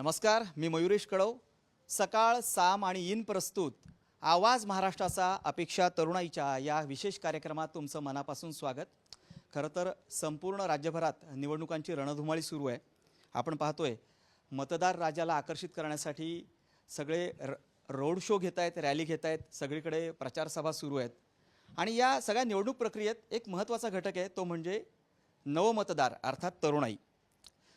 नमस्कार, मी मयुरेश कळव. सकाळ, साम आणि इन प्रस्तुत आवाज महाराष्ट्राचा अपेक्षा तरुणाईच्या या विशेष कार्यक्रमात तुमचं मनापासून स्वागत. खरं तर संपूर्ण राज्यभरात निवडणुकांची रणधुमाळी सुरू आहे. आपण पाहतोय मतदार राजाला आकर्षित करण्यासाठी सगळे रोड शो घेत आहेत, रॅली घेत आहेत, सगळीकडे प्रचारसभा सुरू आहेत. आणि या सगळ्या निवडणूक प्रक्रियेत एक महत्त्वाचा घटक आहे, तो म्हणजे नवमतदार अर्थात तरुणाई.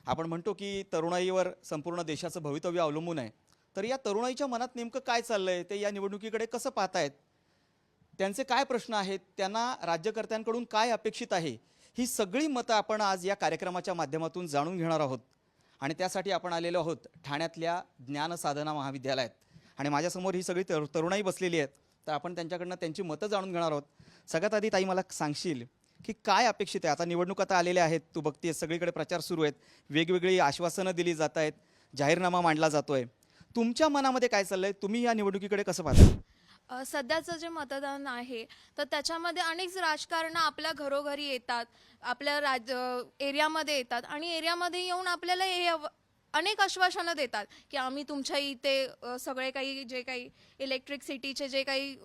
आपण म्हणतो की तरुणाईवर संपूर्ण देशाचं भवितव्य अवलंबून आहे. तर या तरुणाईच्या मनात नेमकं काय चाललं आहे, ते या निवडणुकीकडे कसं पाहतायत, त्यांचे काय प्रश्न आहेत, त्यांना राज्यकर्त्यांकडून काय अपेक्षित आहे, ही सगळी मतं आपण आज या कार्यक्रमाच्या माध्यमातून जाणून घेणार आहोत. आणि त्यासाठी आपण आलेलो आहोत ठाण्यातल्या ज्ञानसाधना महाविद्यालयात. आणि माझ्यासमोर ही सगळी तरुणाई बसलेली आहेत. तर आपण त्यांच्याकडनं त्यांची मतं जाणून घेणार आहोत. सगळ्यात आधी ताई मला सांगशील की काय अपेक्षित आहे? आता निवडणूक आता आलेल्या आहेत, तू बघते सगळीकडे प्रचार सुरू आहेत, वेगवेगळी आश्वासनं दिली जात आहेत, जाहीरनामा मांडला जातोय. तुमच्या मनामध्ये काय चाललंय? तुम्ही या निवडणुकीकडे कसं पाहता? सध्याचं जे मतदान आहे तर त्याच्यामध्ये अनेक राजकारणं आपल्या घरोघरी येतात, आपल्या एरियामध्ये येतात आणि एरियामध्ये येऊन आपल्याला अनेक आश्वासनं देतात की आम्ही तुमच्या इथे सगळे काही जे काही इलेक्ट्रिसिटीचे जे काही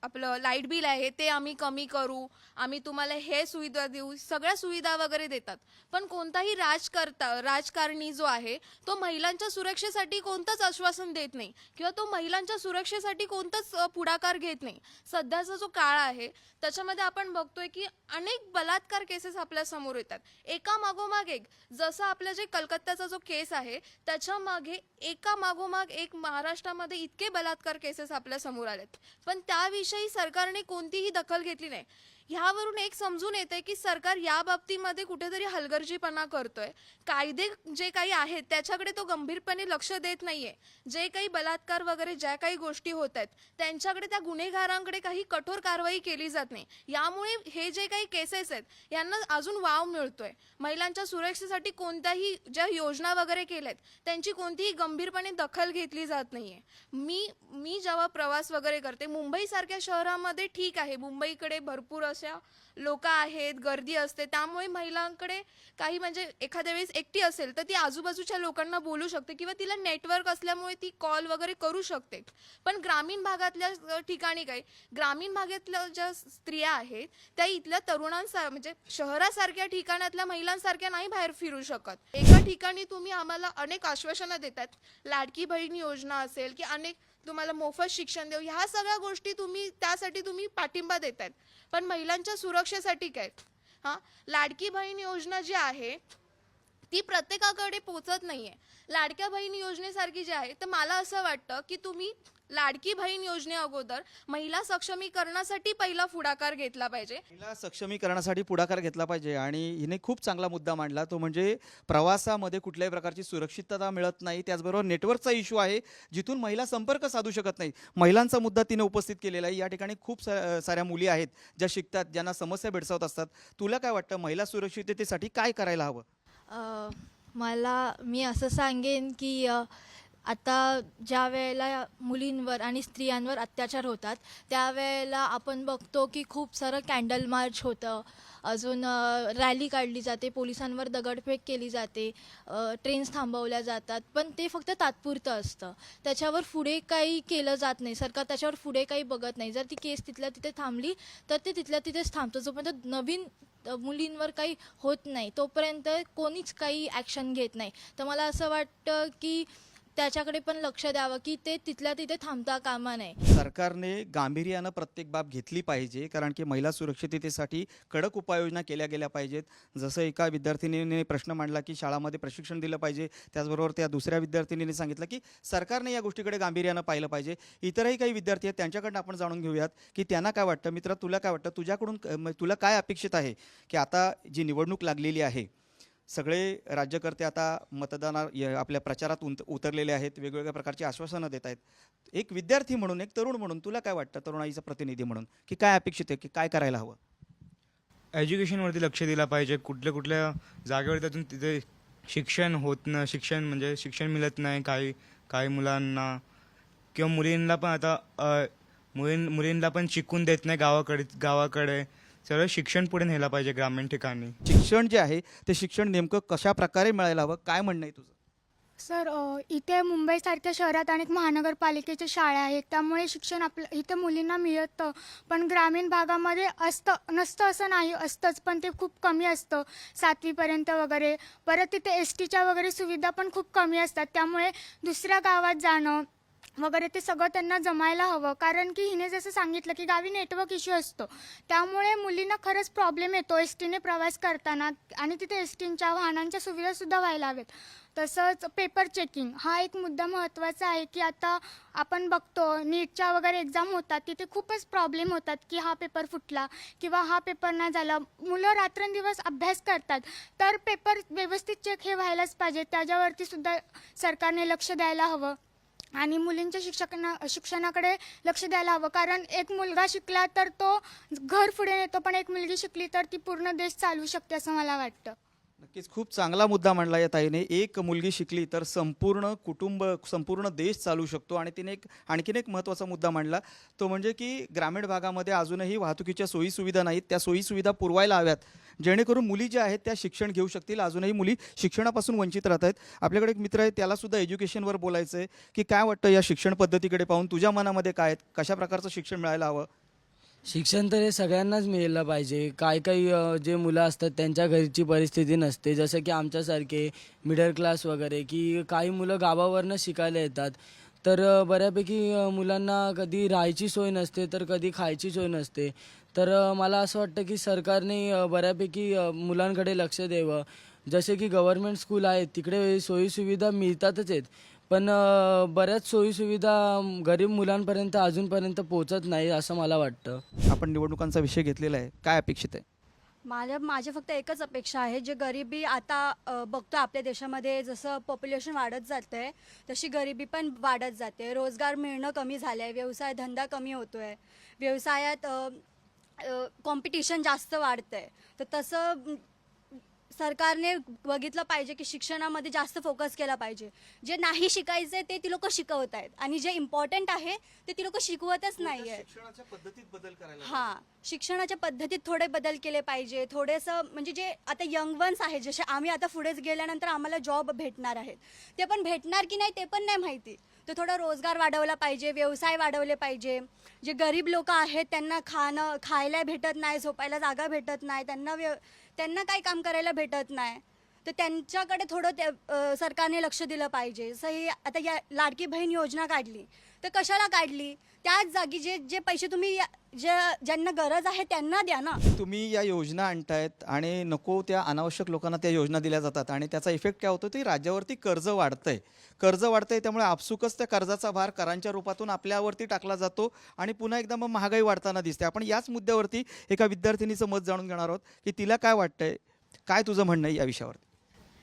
आपलं लाईट बिल आहे ते आम्ही कमी करू, आम्ही तुम्हाला हे सुविधा देऊ, सगळ्या सुविधा वगैरे देतात. पण कोणताही राजकारणी जो आहे तो महिलांच्या सुरक्षेसाठी कोणतंच आश्वासन देत नाही किंवा तो महिलांच्या सुरक्षेसाठी कोणतंच पुढाकार घेत नाही. सध्याचा जो काळ आहे त्याच्यामध्ये आपण बघतोय की अनेक बलात्कार केसेस आपल्या समोर येतात, एका मागोमाग एक. जसं आपलं जे कलकत्त्याचा जो केस आहे त्याच्या मागे एका मागोमाग एक महाराष्ट्रामध्ये इतके बलात्कार केसेस आपल्या समोर आलेत, पण त्याविषयी सरकारने कोणतीही दखल घेतली नाही. ह्यावरून एक समजून येते की सरकार या बाबतीमध्ये कुठेतरी हलगर्जीपणा करतोय. कायदे जे काही आहेत त्याच्याकडे तो गंभीरपणे लक्ष देत नाहीये. जे काही बलात्कार वगैरे ज्या काही गोष्टी होत आहेत त्यांच्याकडे, त्या गुन्हेगारांकडे काही कठोर कारवाई केली जात नाही. यामुळे हे जे काही केसेस आहेत यांना अजून वाव मिळतोय. महिलांच्या सुरक्षेसाठी कोणत्याही ज्या योजना वगैरे केल्यात त्यांची कोणतीही गंभीरपणे दखल घेतली जात नाहीये. मी जेव्हा प्रवास वगैरे करते, मुंबईसारख्या शहरामध्ये ठीक आहे, मुंबईकडे भरपूर अशा लोक आहेत, गर्दी असते, त्यामुळे महिलांकडे काही म्हणजे एखाद्या वेळेस एकटी असेल तर ती आजूबाजूच्या लोकांना बोलू शकते किंवा तिला नेटवर्क असल्यामुळे ती कॉल वगैरे करू शकते. पण ग्रामीण भागातल्या ठिकाणी काय, ग्रामीण भागातल्या ज्या स्त्रिया आहेत त्या इथल्या तरुणांसा म्हणजे शहरासारख्या ठिकाणातल्या महिलांसारख्या नाही बाहेर फिरू शकत. एका ठिकाणी तुम्ही आम्हाला अनेक आश्वासनं देतात, लाडकी बहीण योजना असेल की अनेक तुम्हाला मोफत शिक्षण देऊ, ह्या सगळ्या गोष्टी त्यासाठी तुम्ही पाठिंबा देतात, पण महिलांच्या सुरक्षेसाठी काय? लाडकी बहीण योजना जी आहे ती प्रत्येकाकडे पोहोचत नाहीये. लाडक्या बहीण योजनेसारखी जी आहे, तर मला असं वाटतं की तुम्ही लाडकी बहीण योजने अगोदर महिला सक्षमीकरणासाठी पहिला पुढाकार घेतला पाहिजे. महिला सक्षमीकरणासाठी पुढाकार घेतला पाहिजे. आणि हिने खूप चांगला मुद्दा मांडला, तो म्हणजे प्रवासामध्ये कुठल्याही प्रकारची सुरक्षितता मिळत नाही. त्याचबरोबर नेटवर्कचा इश्यू आहे, जिथून महिला संपर्क साधू शकत नाही. महिलांचा मुद्दा तिने उपस्थित केलेला आहे. या ठिकाणी खूप साऱ्या मुली आहेत ज्या शिकतात, ज्यांना समस्या भेडसावत असतात. तुला काय वाटतं, महिला सुरक्षिततेसाठी काय करायला हवं? मी असं सांगेन की आता ज्या वेळेला मुलींवर आणि स्त्रियांवर अत्याचार होतात त्यावेळेला आपण बघतो की खूप सारं कॅन्डल मार्च होतं, अजून रॅली काढली जाते, पोलिसांवर दगडफेक केली जाते, ट्रेन्स थांबवल्या जातात, पण ते फक्त तात्पुरतं असतं. त्याच्यावर पुढे काही केलं जात नाही, सरकार त्याच्यावर पुढे काही बघत नाही. जर ती केस तिथल्या तिथे थांबली तर ते तिथल्या तिथेच थांबतं. जोपर्यंत नवीन मुलींवर काही होत नाही तोपर्यंत कोणीच काही ॲक्शन घेत नाही. तर मला असं वाटतं की त्याच्याकडे पण लक्ष द्यावं की ते तिथल्या तिथे थांबता कामा नये. सरकारने गांभीर्यानं प्रत्येक बाब घेतली पाहिजे, कारण की महिला सुरक्षिततेसाठी कडक उपाययोजना केल्या गेल्या पाहिजेत. जसं एका विद्यार्थिनीने प्रश्न मांडला की शाळामध्ये प्रशिक्षण दिलं पाहिजे, त्याचबरोबर त्या दुसऱ्या विद्यार्थिनीने सांगितलं की सरकारने या गोष्टीकडे गांभीर्यानं पाहिलं पाहिजे. इतरही काही विद्यार्थी आहेत, त्यांच्याकडनं आपण जाणून घेऊयात की त्यांना काय वाटतं. मित्र, तुला काय वाटतं? तुझ्याकडून तुला काय अपेक्षित आहे की आता जी निवडणूक लागलेली आहे, सगळे राज्यकर्ते आता आपल्या प्रचारात उतरलेले आहेत, वेगवेगळ्या प्रकारची आश्वासनं देत आहेत. एक विद्यार्थी म्हणून, एक तरुण म्हणून तुला काय वाटतं, तरुणाईचा प्रतिनिधी म्हणून, की काय अपेक्षित आहे, की काय करायला हवं? एज्युकेशनवरती लक्ष दिलं पाहिजे. कुठल्या कुठल्या जागेवर त्यातून तिथे शिक्षण मिळत नाही काही मुलांना किंवा मुलींना पण. आता मुलींना पण शिकून देत नाही गावाकडे. सर्व शिक्षण पुढे नेलं पाहिजे ग्रामीण ठिकाणी. शिक्षण जे आहे ते शिक्षण नेमकं कशा प्रकारे मिळायला हवं, काय म्हणणं आहे तुझं? सर इथे मुंबईसारख्या शहरात अनेक महानगरपालिकेच्या शाळा आहेत, त्यामुळे शिक्षण आपलं इथे मुलींना मिळतं. पण ग्रामीण भागामध्ये असतं नसतं असं नाही, असतंच पण ते खूप कमी असतं 7वीपर्यंत वगैरे. परत तिथे एस टीच्या वगैरे सुविधा पण खूप कमी असतात, त्यामुळे दुसऱ्या गावात जाणं वगैरे ते सगळं त्यांना जमायला हवं. कारण की हिने जसं सांगितलं की गावी नेटवर्क इश्यू असतो, त्यामुळे मुलींना खरंच प्रॉब्लेम येतो एस टीने प्रवास करताना. आणि तिथे एस टींच्या वाहनांच्या सुविधासुद्धा व्हायला हवेत. तसंच पेपर चेकिंग हा एक मुद्दा महत्त्वाचा आहे की आता आपण बघतो नीटच्या वगैरे एक्झाम होतात, तिथे खूपच प्रॉब्लेम होतात की हा पेपर फुटला किंवा हा पेपर नाही झाला. मुलं रात्रंदिवस अभ्यास करतात, तर पेपर व्यवस्थित चेक हे व्हायलाच पाहिजे. त्याच्यावरती सुद्धा सरकारने लक्ष द्यायला हवं आणि मुलींच्या शिक्षणाकडे लक्ष द्यायला हवं. कारण एक मुलगा शिकला तर तो घर पुढे नेतो, पण एक मुलगी शिकली तर ती पूर्ण देश चालवू शकते असं मला वाटतं. नक्कीच खूप चांगला मुद्दा मांडला या ताईने. एक मुलगी शिकली तर संपूर्ण कुटुंब, संपूर्ण देश चालू शकतो. आणि तिने आणखीन एक महत्त्वाचा मुद्दा मांडला, तो म्हणजे की ग्रामीण भागामध्ये अजूनही वाहतुकीच्या सोयीसुविधा नाहीत, त्या सोयीसुविधा पुरवायला हव्यात, जेणेकरून मुली ज्या आहेत त्या शिक्षण घेऊ शकतील. अजूनही मुली शिक्षणापासून वंचित राहत आहेत. आपल्याकडे एक मित्र आहे, त्यालासुद्धा एज्युकेशनवर बोलायचं आहे की काय वाटतं या शिक्षण पद्धतीकडे पाहून तुझ्या मनामध्ये काय आहेत, कशा प्रकारचं शिक्षण मिळायला हवं? शिक्षण तर हे सगळ्यांनाच मिळालं पाहिजे. काही जे मुलं असतात त्यांच्या घरची परिस्थिती नसते, जसं की आमच्यासारखे मिडल क्लास वगैरे, की काही मुलं गावावरनं शिकायला येतात. तर बऱ्यापैकी मुलांना कधी राहायची सोय नसते, तर कधी खायची सोय नसते. तर मला असं वाटतं की सरकारने बऱ्यापैकी मुलांकडे लक्ष द्यावं. जसे की गव्हर्मेंट स्कूल आहेत तिकडे सोयीसुविधा मिळतातच आहेत, पण बऱ्याच सोयीसुविधा गरीब मुलांपर्यंत अजूनपर्यंत पोहोचत नाही असं मला वाटतं. आपण निवडणुकांचा विषय घेतलेला आहे, काय अपेक्षित आहे? माझी फक्त एकच अपेक्षा आहे, जे गरिबी आता बघतो आपल्या देशामध्ये, जसं पॉप्युलेशन वाढत जातं आहे तशी गरिबी पण वाढत जाते. रोजगार मिळणं कमी झालं आहे, व्यवसाय धंदा कमी होतो आहे, व्यवसायात कॉम्पिटिशन जास्त वाढतं आहे. तर तसं सरकारने बघितलं पाहिजे की शिक्षणामध्ये जास्त फोकस केला पाहिजे. जे नाही शिकायचं ते ती लोक शिकवत आहेत आणि जे इम्पॉर्टंट आहे ते ती लोक शिकवतच नाही आहे. शिक्षणाच्या पद्धतीत बदल करायला हां, शिक्षणाच्या पद्धतीत थोडे बदल केले पाहिजे. थोडंसं म्हणजे जे आता यंग वन्स आहेत, जसे आम्ही आता पुढेच गेल्यानंतर आम्हाला जॉब भेटणार आहेत, ते पण भेटणार की नाही ते पण नाही माहिती. तर थोडा रोजगार वाढवला पाहिजे, व्यवसाय वाढवले पाहिजे. जे गरीब लोक आहेत त्यांना खायला भेटत नाही, झोपायला जागा भेटत नाही, त्यांना काही काम करायला भेटत नाही, तर त्यांच्याकडे थोडं सरकारने लक्ष दिलं पाहिजे. सही आता या लाडकी बहीण योजना काढली, तर कशाला काढली? त्याच जागी जे पैसे तुम्ही ज्यांना गरज आहे त्यांना द्या ना. तुम्ही या योजना आणतायत आणि नको त्या अनावश्यक लोकांना त्या योजना दिल्या जातात आणि त्याचा इफेक्ट काय होतो, ते राज्यावरती कर्ज वाढतंय, त्यामुळे आपसुकच त्या कर्जाचा भार करांच्या रूपातून आपल्यावरती टाकला जातो आणि पुन्हा एकदा मग महागाई वाढताना दिसते. आपण याच मुद्द्यावरती एका विद्यार्थिनीचं मत जाणून घेणार आहोत की तिला काय वाटतंय, काय तुझं म्हणणं आहे या विषयावरती?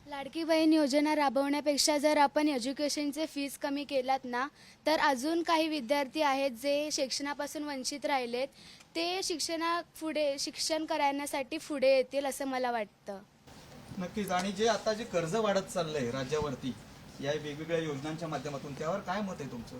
लाडकी बहीण योजना राबवण्यापेक्षा जर आपण एज्युकेशनचे फीज कमी केलात ना, तर अजून काही विद्यार्थी आहेत जे शिक्षणापासून वंचित राहिलेत, ते शिक्षण करण्यासाठी पुढे येतील असं मला वाटतं. नक्कीच. आणि जे आता जे कर्ज वाढत चाललंय राज्यावरती या वेगवेगळ्या योजनांच्या माध्यमातून, त्यावर काय मत आहे तुमचं?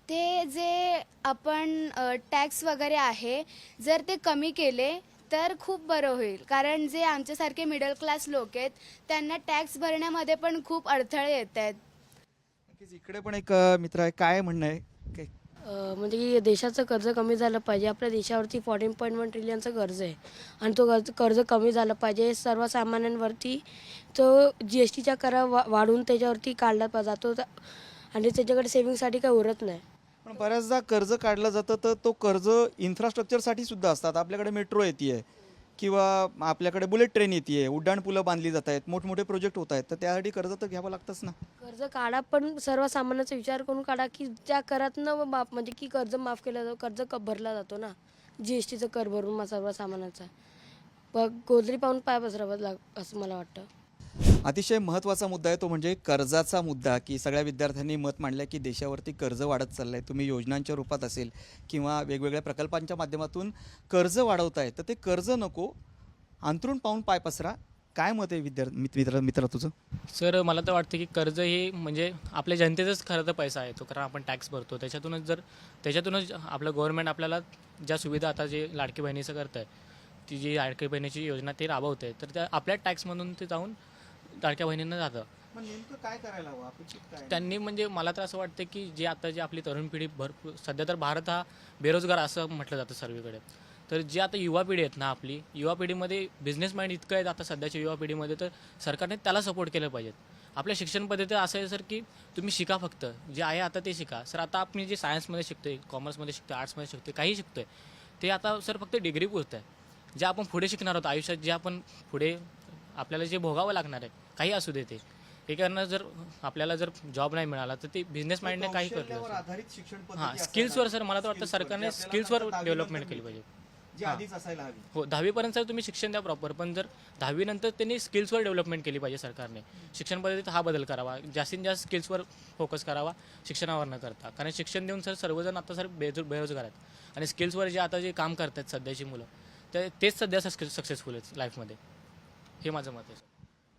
ते जे आपण टॅक्स वगैरे आहे, जर ते कमी केले तर खूप बरं होईल. कारण जे आमच्यासारखे मिडल क्लास लोक आहेत त्यांना टॅक्स भरण्यामध्ये पण खूप अडथळे येत आहेत. नक्कीच. इकडे पण एक मित्र आहे, काय म्हणणं आहे? म्हणजे की देशाचं कर्ज कमी झालं पाहिजे. आपल्या देशावरती 14.1 ट्रिलियनचं कर्ज आहे आणि तो कर्ज कमी झालं पाहिजे. सर्वसामान्यांवरती तो GSTच्या करा वाढून त्याच्यावरती काढला जातो आणि त्याच्याकडे सेव्हिंगसाठी काही उरत नाही. पण बऱ्याचदा कर्ज काढलं जातं तर तो कर्ज इन्फ्रास्ट्रक्चरसाठी सुद्धा असतात. आपल्याकडे मेट्रो येते किंवा आपल्याकडे बुलेट ट्रेन येते, उड्डाणपुलं बांधली जात आहेत, मोठमोठे प्रोजेक्ट होत आहेत, तर त्यासाठी कर्ज तर घ्यावं लागतंच ना. कर्ज काढा, पण सर्वसामान्यांचा विचार करून काढा की त्या करातनं म्हणजे की कर्ज माफ केलं जातं, कर्ज भरला जातो ना, GSTचं कर भरून सर्वसामान्यांचा. गोदरी पाहून पाय पसरावं असं मला वाटतं. अतिशय महत्त्वाचा मुद्दा आहे तो म्हणजे कर्जाचा मुद्दा, की सगळ्या विद्यार्थ्यांनी मत मांडलं की देशावरती कर्ज वाढत चाललं आहे. तुम्ही योजनांच्या रूपात असेल किंवा वेगवेगळ्या प्रकल्पांच्या माध्यमातून कर्ज वाढवताय, तर ते कर्ज नको, अंथरूण पाहून पाय पसरा. काय मत आहे मित्र तुझं? सर, मला तर वाटतं की कर्ज हे म्हणजे आपल्या जनतेचाच खरं तर पैसा आहे तो, कारण आपण टॅक्स भरतो, त्याच्यातूनच आपलं गव्हर्नमेंट आपल्याला ज्या सुविधा आता जे लाडकी बहिणीचं करतं आहे, ती जी लाडकी बहिणीची योजना ती राबवते, तर त्या आपल्या टॅक्समधून ते जाऊन लाडक्या बहिणींना जातं. मग नेमकं काय करायला हवं, अपेक्षित काय? त्यांनी म्हणजे मला तर असं वाटतं की जे आता जी आपली तरुण पिढी भरपूर सध्या तर भारत हा बेरोजगार असं म्हटलं जातं सर्वीकडे. तर जे आता युवा पिढी आहेत ना, आपली युवा पिढीमध्ये बिझनेस माइंड इतकं आहेत आता सध्याच्या युवा पिढीमध्ये, तर सरकारने त्याला सपोर्ट केलं पाहिजेत. आपल्या शिक्षण पद्धती असं आहे सर की तुम्ही शिका, फक्त जे आहे आता ते शिका. सर आता आपण जे सायन्समध्ये शिकतोय, कॉमर्समध्ये शिकतोय, आर्ट्समध्ये शिकतोय, काही शिकतोय, ते आता सर फक्त डिग्री पुरतं आहे. जे आपण पुढे शिकणार आहोत आयुष्यात, जे आपण पुढे आपल्याला जे भोगावं लागणार आहे, काही असू दे ते करणं, जर आपल्याला जर जॉब नाही मिळाला तर ते बिझनेस माइंडने काही कौशल्यावर करतो. आधारित शिक्षण पद्धती हां, असायला स्किल्सवर हवी. सर मला तर वाटतं स्किल्सवर, सरकारने जे आपल्याला स्किल्सवर नंतर डेव्हलपमेंट 10वी केली नंतर पाहिजे. जी हां. आधीच असायला हवी. हो, 10वीपर्यंत तुम्ही शिक्षण द्या प्रॉपर, पण जर 10वी नंतर त्यांनी स्किल्सवर डेव्हलपमेंट केली पाहिजे सरकारने. शिक्षण पद्धतीत हा बदल करावा, जास्तीत जास्त स्किल्सवर फोकस करावा शिक्षणावर न करता. कारण शिक्षण देऊन सर सर्वजण आता सर बेरोजगार आहेत आणि स्किल्सवर जे आता जे काम करतात सध्याची मुलं, तर तेच सध्या सक्सेसफुल आहेत लाईफमध्ये, हे माझं मत आहे.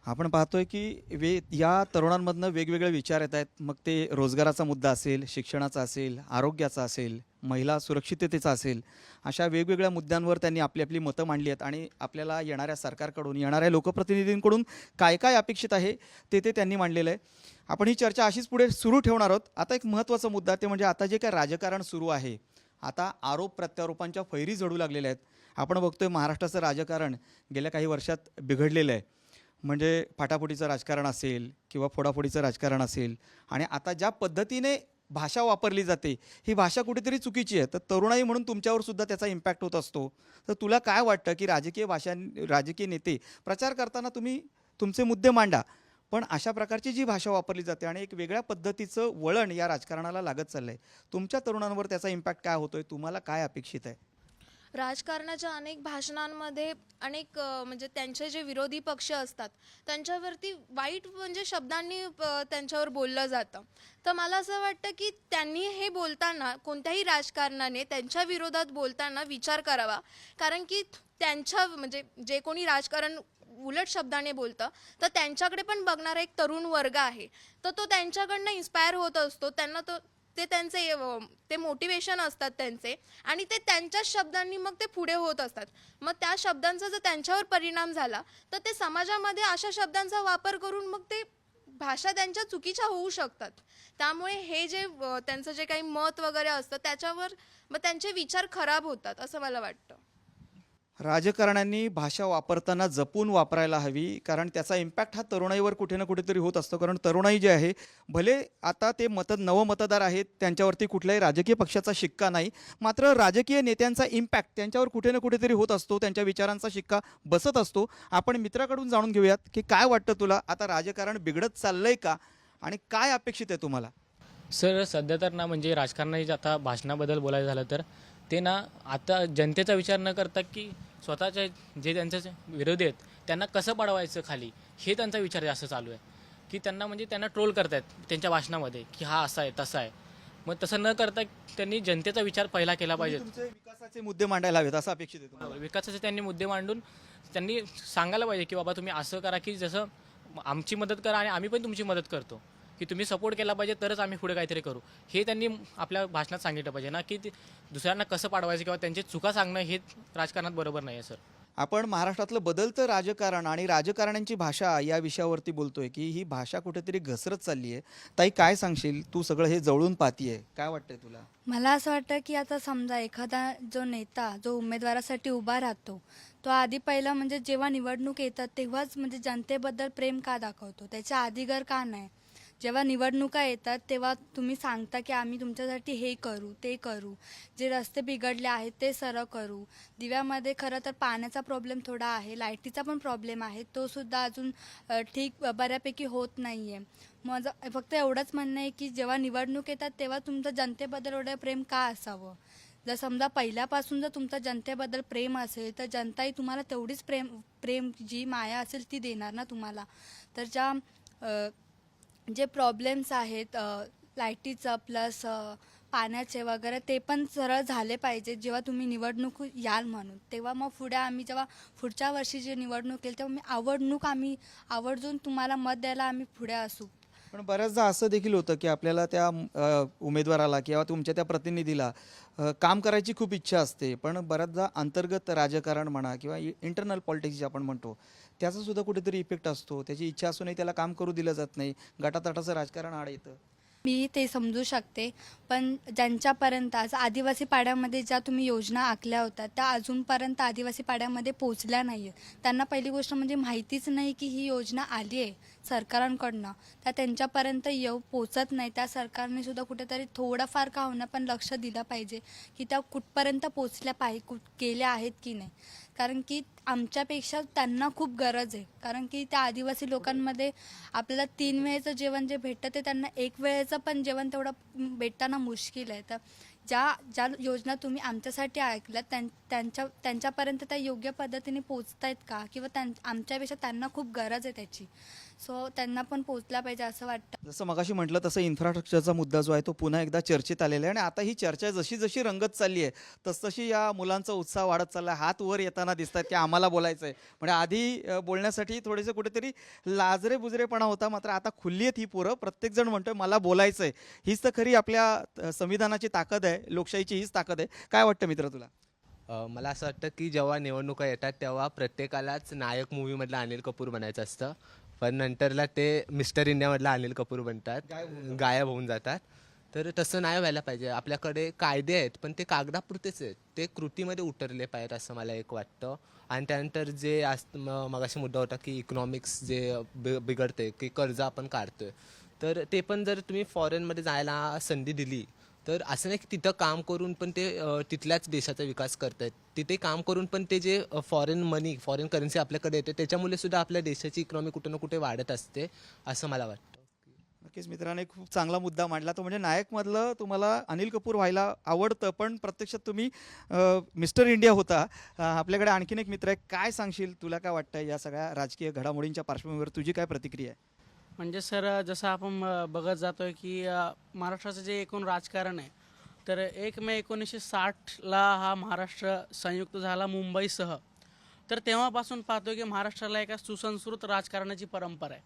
आपण पाहतोय की या तरुणांमधनं वेगवेगळे विचार येत आहेत. मग ते रोजगाराचा मुद्दा असेल, शिक्षणाचा असेल, आरोग्याचा असेल, महिला सुरक्षिततेचा असेल, अशा वेगवेगळ्या मुद्द्यांवर त्यांनी आपली आपली मतं मांडली आहेत आणि आपल्याला येणाऱ्या सरकारकडून, येणाऱ्या लोकप्रतिनिधींकडून काय काय अपेक्षित आहे ते त्यांनी मांडलेलं आहे. आपण ही चर्चा अशीच पुढे सुरू ठेवणार आहोत. आता एक महत्त्वाचा मुद्दा ते म्हणजे आता जे काय राजकारण सुरू आहे, आता आरोप प्रत्यारोपांच्या फैरी जडू लागलेल्या आहेत. आपण बघतोय महाराष्ट्राचं राजकारण गेल्या काही वर्षात बिघडलेलं आहे. म्हणजे फाटाफुटीचं राजकारण असेल किंवा फोडाफोडीचं राजकारण असेल, आणि आता ज्या पद्धतीने भाषा वापरली जाते ही भाषा कुठेतरी चुकीची आहे. तर तरुणाई म्हणून तुमच्यावर सुद्धा त्याचा इम्पॅक्ट होत असतो. तर तुला काय वाटतं की राजकीय नेते प्रचार करताना तुम्ही तुमचे मुद्दे मांडा, पण अशा प्रकारची जी भाषा वापरली जाते आणि एक वेगळ्या पद्धतीचं वळण या राजकारणाला लागत चाललं आहे, तुमच्या तरुणांवर त्याचा इम्पॅक्ट काय होतोय, तुम्हाला काय अपेक्षित आहे? राजकारणाच्या अनेक भाषणांमध्ये अनेक म्हणजे त्यांचे जे विरोधी पक्ष असतात त्यांच्यावरती वाईट म्हणजे शब्दांनी त्यांच्यावर बोललं जातं. तर मला असं वाटतं की त्यांनी हे बोलताना, कोणत्याही राजकारणाने त्यांच्या विरोधात बोलताना विचार करावा. कारण की त्यांच्या म्हणजे जे कोणी राजकारण उलट शब्दाने बोलतं तर त्यांच्याकडे पण बघणारा एक तरुण वर्ग आहे, तर तो त्यांच्याकडनं इन्स्पायर होत असतो. त्यांना ते त्यांचे मोटिवेशन असतात त्यांचे, आणि ते त्यांच्याच शब्दांनी मग ते पुढे होत असतात. मग त्या शब्दांचा जर त्यांच्यावर परिणाम झाला तर ते समाजामध्ये अशा शब्दांचा वापर करून मग ते भाषा त्यांच्या चुकीच्या होऊ शकतात. त्यामुळे हे जे त्यांचं जे काही मत वगैरे असतं त्याच्यावर मग त्यांचे विचार खराब होतात असं मला वाटतं. राजकारण्यांनी भाषा वापरताना जपून वापरायला हवी, कारण त्याचा इम्पॅक्ट हा तरुणाईवर कुठे ना कुठेतरी होत असतो. कारण तरुणाई जे आहे, भले आता ते नवमतदार आहेत, त्यांच्यावरती कुठल्याही राजकीय पक्षाचा शिक्का नाही, मात्र राजकीय नेत्यांचा इम्पॅक्ट त्यांच्यावर कुठे ना कुठेतरी होत असतो, त्यांच्या विचारांचा शिक्का बसत असतो. आपण मित्राकडून जाणून घेऊयात की काय वाटतं तुला, आता राजकारण बिघडत चाललंय का आणि काय अपेक्षित आहे तुम्हाला? सर सध्या तर ना म्हणजे राजकारणाची आता भाषणाबद्दल बोलायचं झालं तर ते ना आता जनतेचा विचार न करता की स्वतःच्या जे त्यांचे विरोधी आहेत त्यांना कसं पडवायचं खाली, हे त्यांचा विचार जास्त चालू आहे. की त्यांना म्हणजे त्यांना ट्रोल करतायत त्यांच्या भाषणामध्ये की हा असा आहे तसा आहे. मग तसं न करता त्यांनी जनतेचा विचार पहिला केला पाहिजे. तुमचे विकासाचे मुद्दे मांडायला हवेत असं अपेक्षित आहे तुम्हाला? विकासाचे त्यांनी मुद्दे मांडून त्यांनी सांगायला पाहिजे की बाबा तुम्ही असं करा की जसं आमची मदत करा आणि आम्ही पण तुमची मदत करतो, की तुम्ही सपोर्ट केला पाहिजे तरच आम्ही पुढे काहीतरी करू, हे त्यांनी आपल्या भाषणात सांगितलं पाहिजे ना. की दुसऱ्यांना कसं पाडवायचं किंवा त्यांची चुका सांगणं हे राजकारणात बरोबर नाही आहे सर. आपण महाराष्ट्रातलं बदलतं राजकारण आणि राजकारण्यांची भाषा या विषयावरती बोलतोय की ही भाषा कुठेतरी घसरत चालली आहे. ताई, काय सांगशील, तू सगळं हे जवळून पाहतीये, काय वाटतंय तुला? मला असं वाटतं की आता समजा एखादा जो नेता जो उमेदवारासाठी उभा राहतो तो आधी पहिला म्हणजे जेव्हा निवडणूक येतात तेव्हाच म्हणजे जनतेबद्दल प्रेम का दाखवतो, त्याच्या आधीगर का नाही. जेव्हा निवडणुका येतात तेव्हा तुम्ही सांगता की आम्ही तुमच्यासाठी हे करू ते करू, जे रस्ते बिघडले आहेत ते सरळ करू. दिव्यामध्ये खरं तर पाण्याचा प्रॉब्लेम थोडा आहे, लाईटीचा पण प्रॉब्लेम आहे, तो सुद्धा अजून ठीक बऱ्यापैकी होत नाही आहे. माझं फक्त एवढंच म्हणणं आहे की जेव्हा निवडणूक येतात तेव्हा तुमचं जनतेबद्दल एवढं प्रेम का असावं. जर समजा पहिल्यापासून जर तुमचं जनतेबद्दल प्रेम असेल तर जनताही तुम्हाला तेवढीच प्रेम जी माया असेल ती देणार ना तुम्हाला. तर ज्या जे प्रॉब्लेम्स आहेत लाईटीचं प्लस पाण्याचे वगैरे ते पण सरळ झाले पाहिजे जेव्हा तुम्ही निवडणूक याल म्हणून. तेव्हा मग पुढे आम्ही जेव्हा पुढच्या वर्षी जे निवडणूक येईल तेव्हा आम्ही आवर्जून तुम्हाला मत द्यायला आम्ही पुढे असू. पण बऱ्याचदा असं देखील होतं की आपल्याला त्या उमेदवाराला किंवा तुमच्या त्या प्रतिनिधीला काम करायची खूप इच्छा असते, पण बऱ्याचदा अंतर्गत राजकारण म्हणा किंवा इंटरनल पॉलिटिक्स जे आपण म्हणतो त्याचा सुद्धा कुठेतरी इफेक्ट असतो. त्याची इच्छा असूनही त्याला काम करू दिलं जात नाही, गटातटाचं राजकारण आड येतं. मी ते समजू शकते, पण ज्यांच्यापर्यंत आज आदिवासी पाड्यामध्ये ज्या तुम्ही योजना आखल्या होत्या त्या अजूनपर्यंत आदिवासी पाड्यामध्ये पोचल्या नाही आहेत. त्यांना पहिली गोष्ट म्हणजे माहितीच नाही की ही योजना आली आहे सरकारांकडनं, त्या त्यांच्यापर्यंत पोचत नाही. त्या सरकारने सुद्धा कुठेतरी थोडंफार का होईना पण लक्ष दिलं पाहिजे की त्या कुठपर्यंत पोचल्या गेल्या आहेत की नाही. कारण की आमच्यापेक्षा त्यांना खूप गरज आहे, कारण की त्या आदिवासी लोकांमध्ये आपल्याला 3 वेळेचं जेवण जे भेटतं ते त्यांना 1 वेळेचं पण जेवण तेवढं भेटताना मुश्किल आहे. तर ज्या योजना तुम्ही आमच्यासाठी ऐकल्यात त्यांच्यापर्यंत त्या योग्य पद्धतीने पोचत आहेत का, किंवा आमच्यापेक्षा त्यांना खूप गरज आहे त्याची, सो त्यांना पण पोचला पाहिजे असं वाटतं. जसं मगाशी म्हटलं तसं इन्फ्रास्ट्रक्चरचा मुद्दा जो आहे तो पुन्हा एकदा चर्चेत आलेला आहे आणि आता ही चर्चा जशी जशी रंगत चालली आहे तसतशी या मुलांचा उत्साह वाढत चालला आहे. हात वर येताना दिसत आहेत की आम्हाला बोलायचं आहे. म्हणजे आधी बोलण्यासाठी थोडेसे कुठेतरी लाजरे बुजरेपणा होता, मात्र आता खुल्ली आहेत ही पोरं. प्रत्येकजण म्हणतोय मला बोलायचं आहे. हीच तर खरी आपल्या संविधानाची ताकद आहे, लोकशाहीची हीच ताकद आहे. काय वाटतं मित्र तुला? मला असं वाटतं की जेव्हा निवडणुका येतात तेव्हा प्रत्येकालाच नायक मूवीमधला अनिल कपूर बनायचं असतं, पण नंतरला ते मिस्टर इंडियामधला अनिल कपूर बनतात, गायब होऊन जातात. तर तसं नाही व्हायला पाहिजे. आपल्याकडे कायदे आहेत पण ते कागदापुरतेच आहेत, ते कृतीमध्ये उतरले पाहिजेत असं मला एक वाटतं. आणि त्यानंतर जे मगाशी मुद्दा होता की इकॉनॉमिक्स जे बिघडते की कर्ज आपण काढतोय, तर ते पण जर तुम्ही फॉरेनमध्ये जायला संधी दिली तर असं नाही की तिथं काम करून पण ते तिथल्याच देशाचा विकास करतायत. तिथे काम करून पण ते जे फॉरेन करन्सी आपल्याकडे येते त्याच्यामुळे सुद्धा आपल्या देशाची इकॉनॉमी कुठं ना कुठे वाढत असते असं मला वाटतं. नक्कीच मित्रांनी खूप चांगला मुद्दा मांडला. तो म्हणजे नायकमधलं तुम्हाला अनिल कपूर व्हायला आवडतं, पण प्रत्यक्षात तुम्ही मिस्टर इंडिया होता. आपल्याकडे आणखीन एक मित्र आहे. काय सांगशील, तुला काय वाटतं या सगळ्या राजकीय घडामोडींच्या पार्श्वभूमीवर तुझी काय प्रतिक्रिया आहे? म्हणजे सर, जसं आपण बघत जातोय की महाराष्ट्राचं जे एकूण राजकारण आहे, तर 1 मे 1960ला हा महाराष्ट्र संयुक्त झाला मुंबईसह. तर तेव्हापासून पाहतोय की महाराष्ट्राला एका सुसंस्कृत राजकारणाची परंपरा आहे.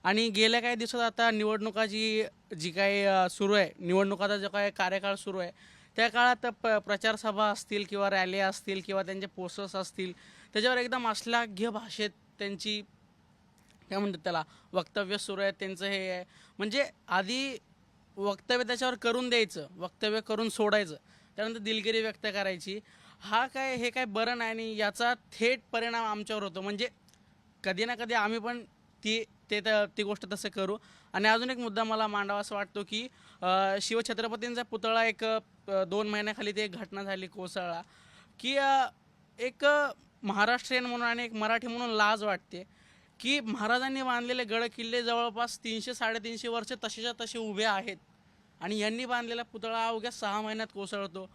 आणि गेल्या काही दिवसात आता निवडणुकाची जी काही सुरू आहे, निवडणुकाचा जो काही कार्यकाळ सुरू आहे, त्या काळात प्रचारसभा असतील किंवा रॅल्या असतील किंवा त्यांचे पोस्टर्स असतील, त्याच्यावर एकदम अश्लाघ्य भाषेत त्यांची काय म्हणतात त्याला वक्तव्य सुरू आहे. त्यांचं हे आहे म्हणजे आधी वक्तव्य त्याच्यावर करून द्यायचं, वक्तव्य करून सोडायचं, त्यानंतर दिलगिरी व्यक्त करायची. हे काय बरं नाही आणि याचा थेट परिणाम आमच्यावर होतो. म्हणजे कधी ना कधी आम्ही पण ती गोष्ट तसं करू. आणि अजून एक मुद्दा मला मांडावा असं वाटतो की शिवछत्रपतींचा पुतळा 2 महिन्याखाली ते एक घटना झाली कोसळला, की एक महाराष्ट्रीयन म्हणून आणि एक मराठी म्हणून लाज वाटते की महाराजांनी बांधलेले गड किल्ले जवळपास 300-350 वर्ष तसेच्या तसे उभे आहेत आणि यांनी बांधलेला पुतळा अवघ्या 6 महिन्यात कोसळतो.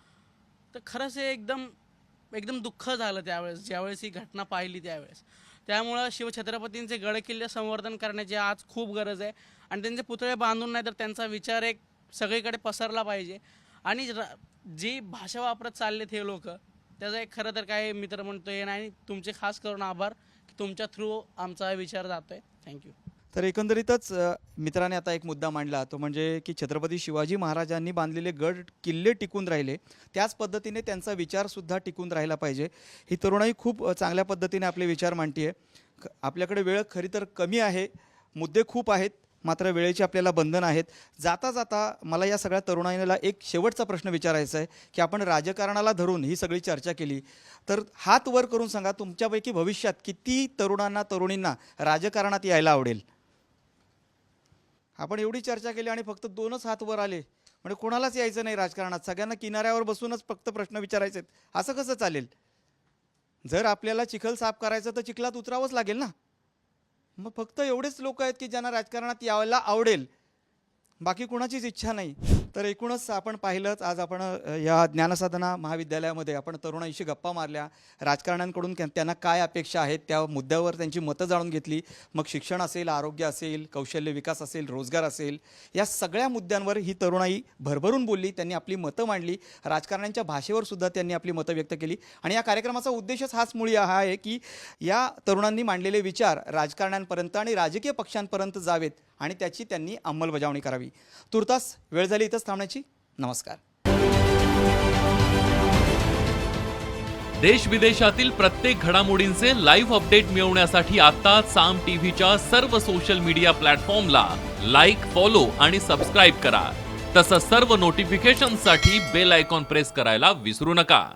तर खरंच हे एकदम दुःख झालं ज्यावेळेस ही घटना पाहिली त्यावेळेस. त्यामुळं शिवछत्रपतींचे गड किल्ले संवर्धन करण्याची आज खूप गरज आहे आणि त्यांचे पुतळे बांधून नाही तर त्यांचा विचार एक सगळीकडे पसरला पाहिजे. आणि जी भाषा वापरत चाललेत हे लोक, त्याचा एक खरं तर काय मित्र म्हणतो हे नाही. तुमचे खास करून आभार की तुमच्या थ्रू आमचा विचार जातोय. थँक्यू. तर एकंदरीतच मित्राने आता एक मुद्दा मांडला, तो म्हणजे की छत्रपती शिवाजी महाराजांनी बांधलेले गड किल्ले टिकून राहिले, त्याच पद्धतीने त्यांचा विचारसुद्धा टिकून राहिला पाहिजे. ही तरुणाई खूप चांगल्या पद्धतीने आपले विचार मांडते आहे. आपल्याकडे वेळ खरी तर कमी आहे, मुद्दे खूप आहेत, मात्र वेळेची आपल्याला बंधन आहेत. जाता जाता मला या सगळ्या तरुणाईला एक शेवटचा प्रश्न विचारायचा आहे की आपण राजकारणाला धरून ही सगळी चर्चा केली, तर हात वर करून सांगा तुमच्यापैकी भविष्यात किती तरुणींना राजकारणात यायला आवडेल? आपण एवढी चर्चा केली आणि फक्त 2च हात वर आले, म्हणजे कोणालाच यायचं नाही राजकारणात. सगळ्यांना किनाऱ्यावर बसूनच फक्त प्रश्न विचारायचे आहेत. असं कसं चालेल? जर आपल्याला चिखल साफ करायचं तर चिखलात उतरावंच लागेल ना. मग फक्त एवढेच लोक आहेत की ज्यांना राजकारणात यायला आवडेल, बाकी कुणाचीच इच्छा नाही. तर एकूणच आपण पाहिलंच आज आपण या ज्ञानसाधना महाविद्यालयामध्ये आपण तरुणाईशी गप्पा मारल्या, राजकारण्यांकडून त्यांना काय अपेक्षा आहेत त्या मुद्द्यावर त्यांची मतं जाणून घेतली. मग शिक्षण असेल, आरोग्य असेल, कौशल्य विकास असेल, रोजगार असेल, या सगळ्या मुद्द्यांवर ही तरुणाई भरभरून बोलली. त्यांनी आपली मतं मांडली. राजकारण्यांच्या भाषेवर सुद्धा त्यांनी आपली मतं व्यक्त केली. आणि या कार्यक्रमाचा उद्देशच हाच मुळी हा आहे की या तरुणांनी मांडलेले विचार राजकारण्यांपर्यंत आणि राजकीय पक्षांपर्यंत जावेत आणि त्याची त्यांनी अंमलबजावणी करावी. तुर्तास वेळ झाली इथंच थांबण्याची. नमस्कार. देश विदेशातील प्रत्येक घडामोडींचे लाईव्ह अपडेट मिळवण्यासाठी आता साम टीव्हीच्या सर्व सोशल मीडिया प्लॅटफॉर्मला लाईक, फॉलो आणि सबस्क्राईब करा. तसंच सर्व नोटिफिकेशनसाठी बेल आयकॉन प्रेस करायला विसरू नका.